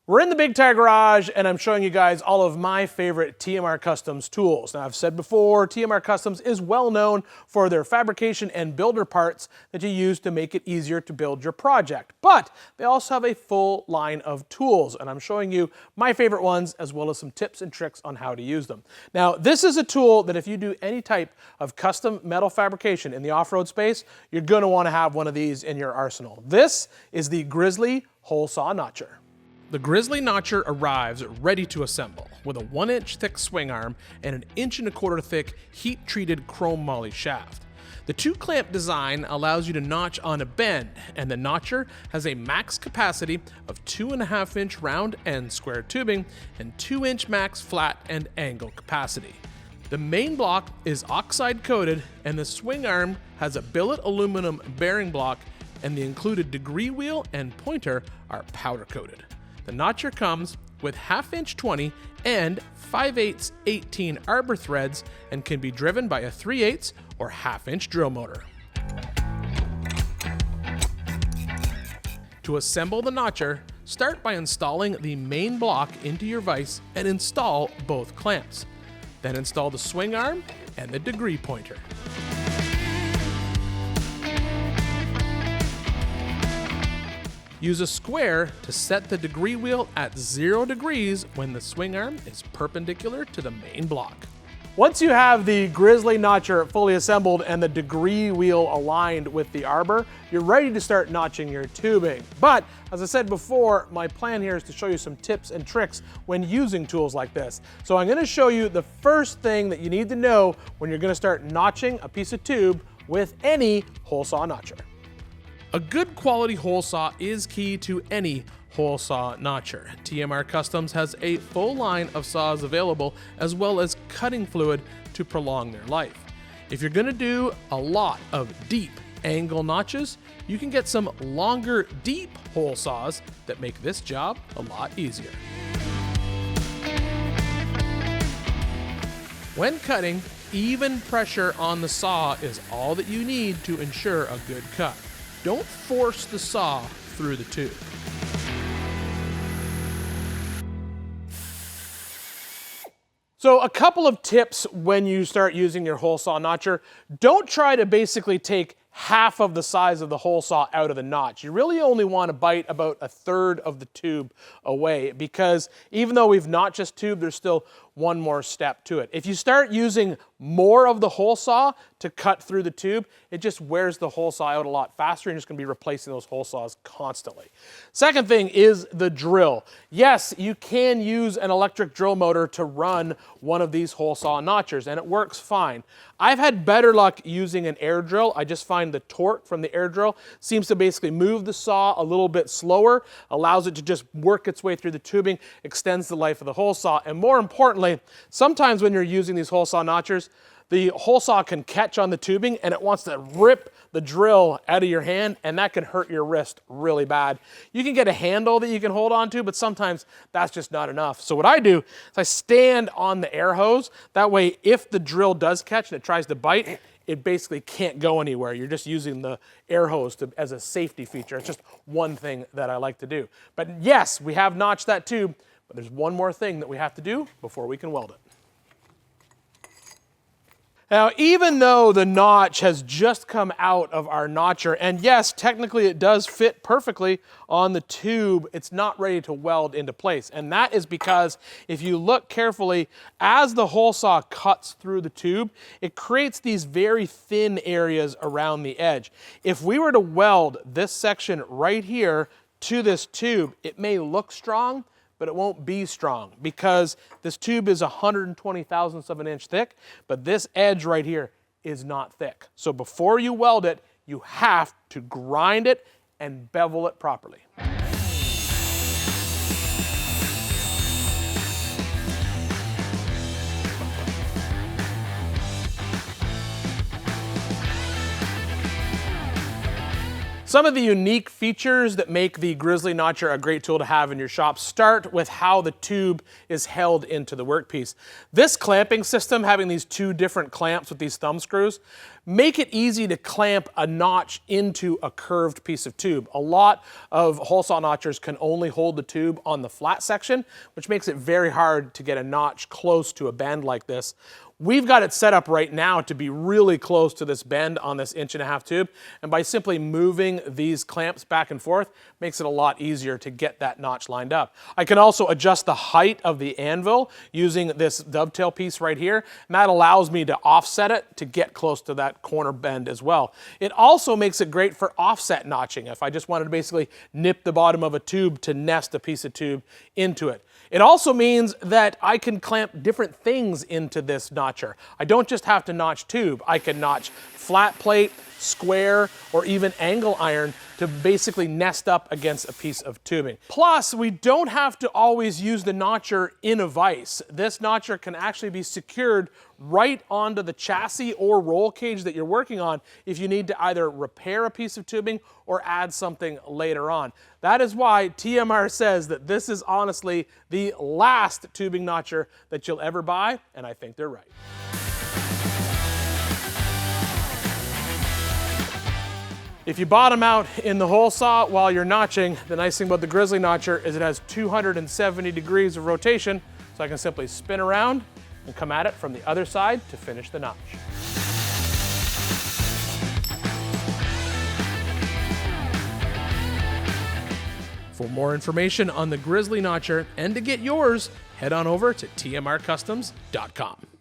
We're in the Big Tire Garage, and I'm showing you guys all of my favorite TMR Customs tools. Now, I've said before, TMR Customs is well known for their fabrication and builder parts that you use to make it easier to build your project. But they also have a full line of tools, and I'm showing you my favorite ones as well as some tips and tricks on how to use them. Now, this is a tool that if you do any type of custom metal fabrication in the off-road space, you're going to want to have one of these in your arsenal. This is the Grizzly Hole Saw Notcher. The Grizzly Notcher arrives ready to assemble with a 1-inch thick swing arm and an 1.25 inch thick heat-treated chrome moly shaft. The 2-clamp design allows you to notch on a bend, and the notcher has a max capacity of 2.5 inch round and square tubing and 2-inch max flat and angle capacity. The main block is oxide coated, and the swing arm has a billet aluminum bearing block, and the included degree wheel and pointer are powder coated. The notcher comes with 1/2 inch 20 and 5/8 18 arbor threads and can be driven by a 3/8 or 1/2 inch drill motor. To assemble the notcher, start by installing the main block into your vise and install both clamps. Then install the swing arm and the degree pointer. Use a square to set the degree wheel at 0 degrees when the swing arm is perpendicular to the main block. Once you have the Grizzly Notcher fully assembled and the degree wheel aligned with the arbor, you're ready to start notching your tubing. But as I said before, my plan here is to show you some tips and tricks when using tools like this. So I'm going to show you the first thing that you need to know when you're going to start notching a piece of tube with any hole saw notcher. A good quality hole saw is key to any hole saw notcher. TMR Customs has a full line of saws available as well as cutting fluid to prolong their life. If you're going to do a lot of deep angle notches, you can get some longer deep hole saws that make this job a lot easier. When cutting, even pressure on the saw is all that you need to ensure a good cut. Don't force the saw through the tube. So a couple of tips when you start using your hole saw notcher. Don't try to basically take half of the size of the hole saw out of the notch. You really only want to bite about 1/3 of the tube away, because even though we've notched this tube, there's still one more step to it. If you start using more of the hole saw to cut through the tube, it just wears the hole saw out a lot faster, and you're just going to be replacing those hole saws constantly. Second thing is the drill. Yes, you can use an electric drill motor to run one of these hole saw notchers, and it works fine. I've had better luck using an air drill. I just find the torque from the air drill seems to basically move the saw a little bit slower, allows it to just work its way through the tubing, extends the life of the hole saw, and more importantly, sometimes when you're using these hole saw notchers, the hole saw can catch on the tubing and it wants to rip the drill out of your hand, and that can hurt your wrist really bad. You can get a handle that you can hold on to, but sometimes that's just not enough. So what I do is I stand on the air hose. That way, if the drill does catch and it tries to bite, it basically can't go anywhere. You're just using the air hose as a safety feature. It's just one thing that I like to do. But yes, we have notched that tube, but there's one more thing that we have to do before we can weld it. Now, even though the notch has just come out of our notcher, and yes, technically it does fit perfectly on the tube, it's not ready to weld into place. And that is because if you look carefully, as the hole saw cuts through the tube, it creates these very thin areas around the edge. If we were to weld this section right here to this tube, it may look strong, but it won't be strong because this tube is 120 thousandths of an inch thick, but this edge right here is not thick. So before you weld it, you have to grind it and bevel it properly. Some of the unique features that make the Grizzly Notcher a great tool to have in your shop start with how the tube is held into the workpiece. This clamping system, having these two different clamps with these thumb screws, make it easy to clamp a notch into a curved piece of tube. A lot of hole saw notchers can only hold the tube on the flat section, which makes it very hard to get a notch close to a bend like this. We've got it set up right now to be really close to this bend on this 1.5" tube, and by simply moving these clamps back and forth, makes it a lot easier to get that notch lined up. I can also adjust the height of the anvil using this dovetail piece right here, and that allows me to offset it to get close to that corner bend as well. It also makes it great for offset notching, if I just wanted to basically nip the bottom of a tube to nest a piece of tube into it. It also means that I can clamp different things into this notcher. I don't just have to notch tube. I can notch flat plate, square, or even angle iron to basically nest up against a piece of tubing. Plus, we don't have to always use the notcher in a vise. This notcher can actually be secured right onto the chassis or roll cage that you're working on if you need to either repair a piece of tubing or add something later on. That is why TMR says that this is honestly the last tubing notcher that you'll ever buy, and I think they're right. If you bottom out in the hole saw while you're notching, the nice thing about the Grizzly Notcher is it has 270 degrees of rotation, so I can simply spin around and come at it from the other side to finish the notch. For more information on the Grizzly Notcher and to get yours, head on over to tmrcustoms.com.